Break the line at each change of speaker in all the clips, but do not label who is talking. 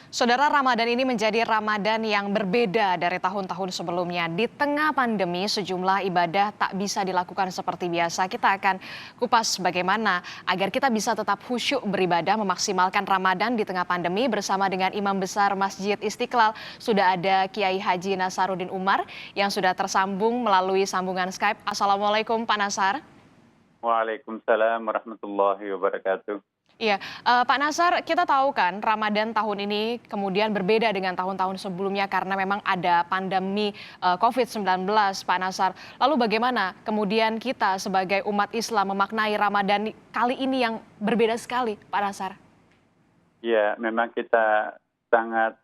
Saudara, Ramadan ini menjadi Ramadan yang berbeda dari tahun-tahun sebelumnya. Di tengah pandemi, sejumlah ibadah tak bisa dilakukan seperti biasa. Kita akan kupas bagaimana agar kita bisa tetap khusyuk beribadah memaksimalkan Ramadan di tengah pandemi bersama dengan Imam Besar Masjid Istiqlal. Sudah ada Kiai Haji Nasaruddin Umar yang sudah tersambung melalui sambungan Skype. Assalamualaikum Pak Nasar.
Waalaikumsalam warahmatullahi wabarakatuh.
Iya, Pak Nasar, kita tahu kan Ramadan tahun ini kemudian berbeda dengan tahun-tahun sebelumnya karena memang ada pandemi COVID-19, Pak Nasar. Lalu bagaimana kemudian kita sebagai umat Islam memaknai Ramadan kali ini yang berbeda sekali, Pak Nasar?
Ya, memang kita sangat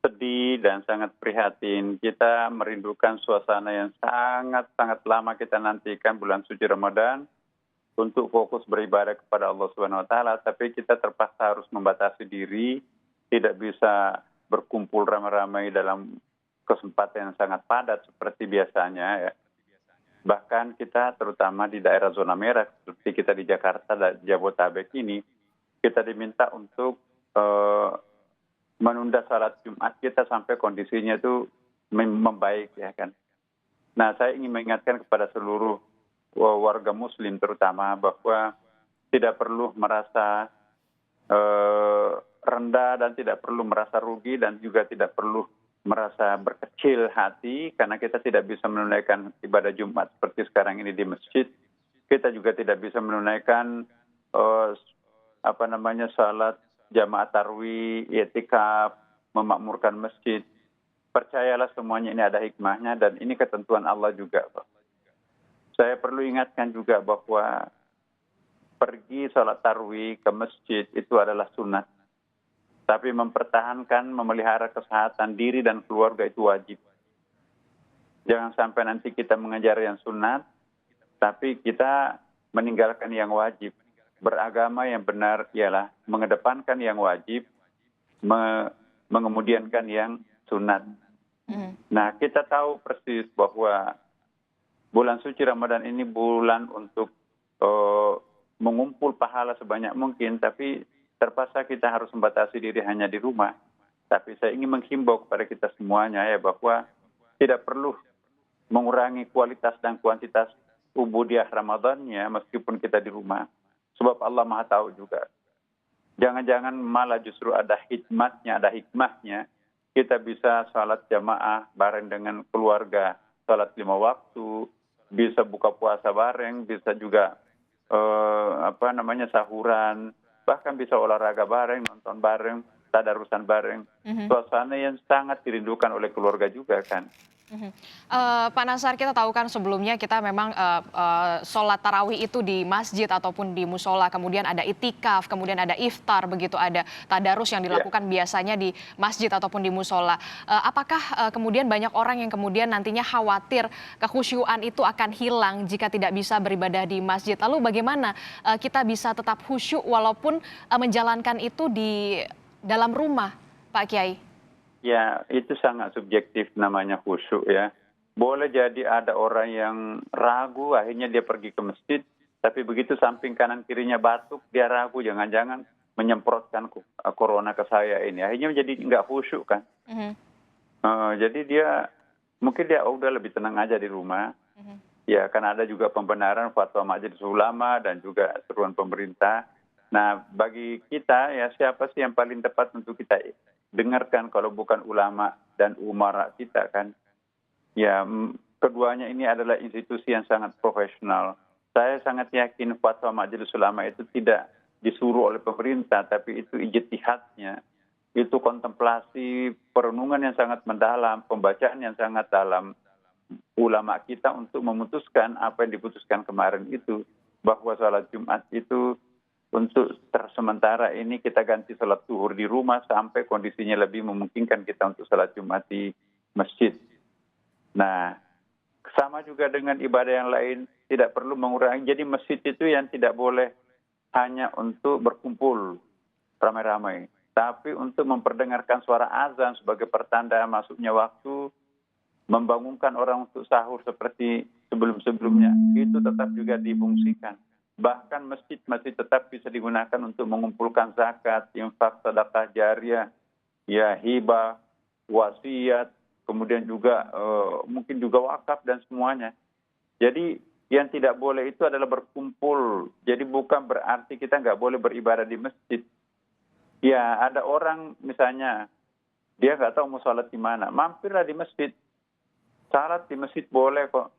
sedih dan sangat prihatin. Kita merindukan suasana yang sangat-sangat lama kita nantikan bulan suci Ramadan untuk fokus beribadah kepada Allah Subhanahu wa taala, tapi kita terpaksa harus membatasi diri, tidak bisa berkumpul ramai-ramai dalam kesempatan yang sangat padat seperti biasanya ya. Bahkan kita terutama di daerah zona merah seperti kita di Jakarta dan Jabodetabek ini, kita diminta untuk menunda salat Jumat kita sampai kondisinya itu membaik ya kan. Nah, saya ingin mengingatkan kepada seluruh warga muslim terutama bahwa tidak perlu merasa rendah dan tidak perlu merasa rugi dan juga tidak perlu merasa berkecil hati karena kita tidak bisa menunaikan ibadah Jumat seperti sekarang ini di masjid. Kita juga tidak bisa menunaikan salat jamaah tarwih, i'tikaf, memakmurkan masjid. Percayalah semuanya ini ada hikmahnya dan ini ketentuan Allah juga, Pak. Saya perlu ingatkan juga bahwa pergi sholat tarwih ke masjid itu adalah sunat. Tapi mempertahankan, memelihara kesehatan diri dan keluarga itu wajib. Jangan sampai nanti kita mengejar yang sunat, tapi kita meninggalkan yang wajib. Beragama yang benar ialah mengedepankan yang wajib, mengemudiankan yang sunat. Nah, kita tahu persis bahwa bulan suci Ramadan ini bulan untuk mengumpul pahala sebanyak mungkin, tapi terpaksa kita harus membatasi diri hanya di rumah. Tapi saya ingin menghimbau kepada kita semuanya ya bahwa tidak perlu mengurangi kualitas dan kuantitas ubudiyah Ramadannya meskipun kita di rumah. Sebab Allah Maha tahu juga. Jangan-jangan malah justru ada hikmahnya. Kita bisa salat jamaah bareng dengan keluarga, salat 5 waktu, bisa buka puasa bareng, bisa juga sahuran, bahkan bisa olahraga bareng, nonton bareng, tadarusan bareng. Suasana yang sangat dirindukan oleh keluarga juga kan.
Pak Nasar, kita tahu kan sebelumnya kita memang sholat tarawih itu di masjid ataupun di musola, kemudian ada itikaf, kemudian ada iftar, begitu ada tadarus yang dilakukan biasanya di masjid ataupun di musola. Apakah kemudian banyak orang yang kemudian nantinya khawatir kekhusyuan itu akan hilang jika tidak bisa beribadah di masjid? Lalu bagaimana kita bisa tetap khusyuk walaupun menjalankan itu di dalam rumah, Pak Kiai?
Ya, itu sangat subjektif namanya khusyuk ya. Boleh jadi ada orang yang ragu, akhirnya dia pergi ke masjid, tapi begitu samping kanan kirinya batuk, dia ragu, jangan-jangan menyemprotkan corona ke saya ini. Akhirnya jadi nggak khusyuk kan. Jadi mungkin dia udah lebih tenang aja di rumah. Ya, kan ada juga pembenaran fatwa Majelis Ulama dan juga seruan pemerintah. Nah, bagi kita ya siapa sih yang paling tepat untuk kita dengarkan kalau bukan ulama dan umara kita kan. Ya, keduanya ini adalah institusi yang sangat profesional. Saya sangat yakin fatwa Majelis Ulama itu tidak disuruh oleh pemerintah, tapi itu ijtihadnya. Itu kontemplasi, perenungan yang sangat mendalam, pembacaan yang sangat dalam ulama kita untuk memutuskan apa yang diputuskan kemarin itu. Bahwa sholat Jumat itu untuk sementara ini kita ganti sholat zuhur di rumah sampai kondisinya lebih memungkinkan kita untuk sholat Jumat di masjid. Nah, sama juga dengan ibadah yang lain, tidak perlu mengurangi. Jadi masjid itu yang tidak boleh hanya untuk berkumpul ramai-ramai, tapi untuk memperdengarkan suara azan sebagai pertanda masuknya waktu, membangunkan orang untuk sahur seperti sebelum-sebelumnya, itu tetap juga difungsikan. Bahkan masjid masih tetap bisa digunakan untuk mengumpulkan zakat, infak, sedekah jariyah, ya hibah, wasiat, kemudian juga mungkin juga wakaf dan semuanya. Jadi yang tidak boleh itu adalah berkumpul. Jadi bukan berarti kita nggak boleh beribadah di masjid. Ya ada orang misalnya dia nggak tahu mau sholat di mana, mampirlah di masjid. Salat di masjid boleh kok.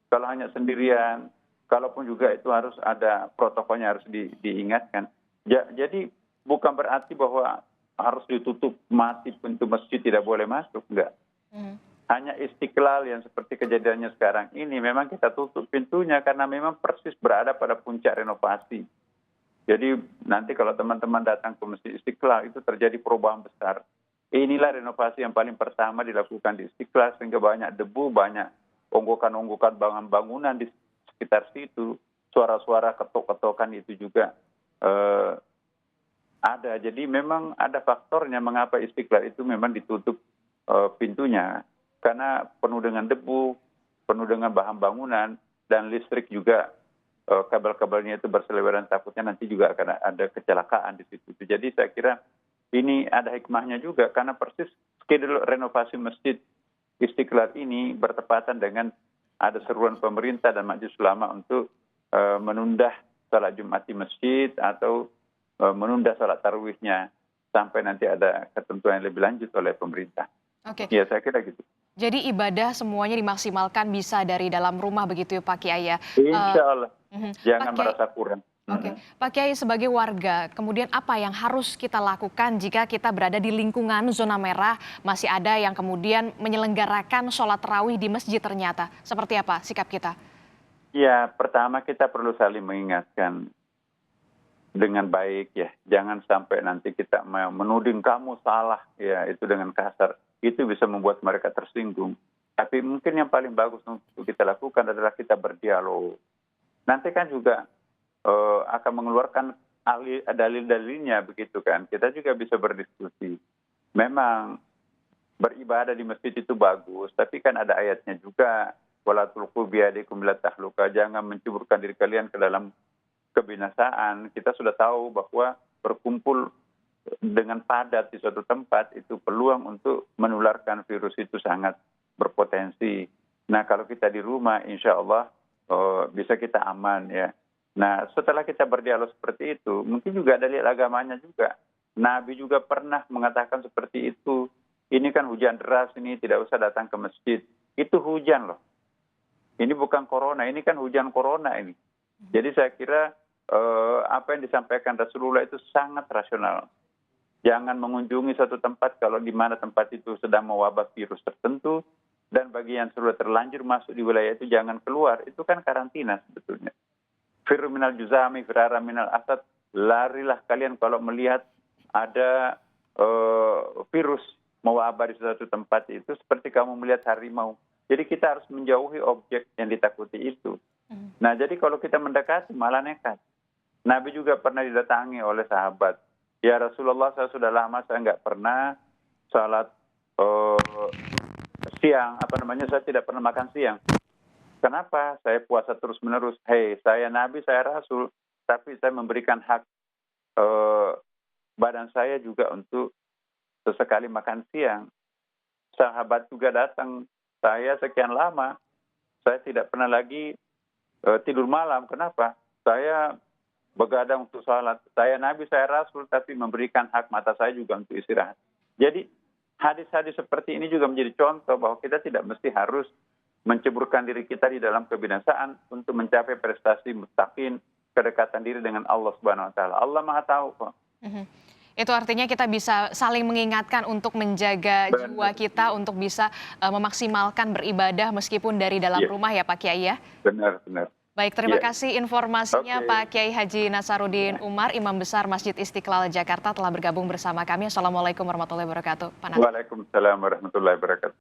Kalau hanya sendirian, kalaupun juga itu harus ada protokolnya harus diingatkan. Jadi bukan berarti bahwa harus ditutup mati pintu masjid tidak boleh masuk, enggak. Hanya Istiqlal yang seperti kejadiannya sekarang ini memang kita tutup pintunya karena memang persis berada pada puncak renovasi. Jadi nanti kalau teman-teman datang ke Masjid Istiqlal itu terjadi perubahan besar. Inilah renovasi yang paling pertama dilakukan di Istiqlal sehingga banyak debu, banyak onggokan-onggokan bangunan di sekitar situ. Suara-suara ketok-ketokan itu juga ada. Jadi memang ada faktornya mengapa Istiqlal itu memang ditutup pintunya. Karena penuh dengan debu, penuh dengan bahan bangunan, dan listrik juga kabel-kabelnya itu berseliweran, takutnya nanti juga akan ada kecelakaan di situ. Jadi saya kira ini ada hikmahnya juga karena persis schedule renovasi Masjid Istiqlal ini bertepatan dengan ada seruan pemerintah dan Majelis Ulama untuk menunda salat Jumat di masjid atau menunda salat tarawihnya sampai nanti ada ketentuan yang lebih lanjut oleh pemerintah.
Oke.
Ya saya kira gitu.
Jadi ibadah semuanya dimaksimalkan bisa dari dalam rumah begitu ya Pak Kiai ya.
Insya Allah.
Pak
Jangan
Kiai,
merasa kurang.
oke, Pak Kiai sebagai warga, kemudian apa yang harus kita lakukan jika kita berada di lingkungan zona merah masih ada yang kemudian menyelenggarakan sholat tarawih di masjid ternyata? Seperti apa sikap kita?
Ya, pertama kita perlu saling mengingatkan dengan baik ya. Jangan sampai nanti kita menuding kamu salah ya, itu dengan kasar. Itu bisa membuat mereka tersinggung. Tapi mungkin yang paling bagus untuk kita lakukan adalah kita berdialog. Nanti kan juga akan mengeluarkan dalil-dalilnya begitu kan. Kita juga bisa berdiskusi. Memang beribadah di masjid itu bagus, tapi kan ada ayatnya juga. Wala tulqu biyadikum ila tahluka, jangan menceburkan diri kalian ke dalam kebinasaan. Kita sudah tahu bahwa berkumpul dengan padat di suatu tempat itu peluang untuk menularkan virus itu sangat berpotensi. Nah kalau kita di rumah insya Allah bisa kita aman ya. Nah setelah kita berdialog seperti itu mungkin juga dalil agamanya juga. Nabi juga pernah mengatakan seperti itu. Ini kan hujan deras ini tidak usah datang ke masjid. Itu hujan loh. Ini bukan corona, ini kan hujan corona ini. Jadi saya kira apa yang disampaikan Rasulullah itu sangat rasional. Jangan mengunjungi satu tempat kalau di mana tempat itu sedang mewabah virus tertentu. Dan bagi yang sudah terlanjur masuk di wilayah itu jangan keluar. Itu kan karantina sebetulnya. Firru minal juzami, firara minal asad. Larilah kalian kalau melihat ada virus mewabah di suatu tempat itu. Seperti kamu melihat harimau. Jadi kita harus menjauhi objek yang ditakuti itu. Nah jadi kalau kita mendekati malah nekat. Nabi juga pernah didatangi oleh sahabat. Ya Rasulullah, saya sudah lama saya nggak pernah salat siang, saya tidak pernah makan siang. Kenapa? Saya puasa terus-menerus. Hei, saya Nabi, saya Rasul, tapi saya memberikan hak badan saya juga untuk sesekali makan siang. Sahabat juga datang, saya sekian lama, saya tidak pernah lagi tidur malam. Kenapa? Saya begadang untuk sholat. Saya Nabi, saya Rasul, tapi memberikan hak mata saya juga untuk istirahat. Jadi hadis-hadis seperti ini juga menjadi contoh bahwa kita tidak mesti harus menceburkan diri kita di dalam kebinasaan untuk mencapai prestasi mustaqim, kedekatan diri dengan Allah Subhanahu Wa Taala. Allah Maha Tahu kok.
Itu artinya kita bisa saling mengingatkan untuk menjaga jiwa kita untuk bisa memaksimalkan beribadah meskipun dari dalam rumah ya Pak Kiai ya.
Benar, benar.
Baik, terima kasih informasinya Pak Kiai Haji Nasaruddin Umar, Imam Besar Masjid Istiqlal Jakarta telah bergabung bersama kami. Assalamualaikum warahmatullahi wabarakatuh.
Waalaikumsalam warahmatullahi wabarakatuh.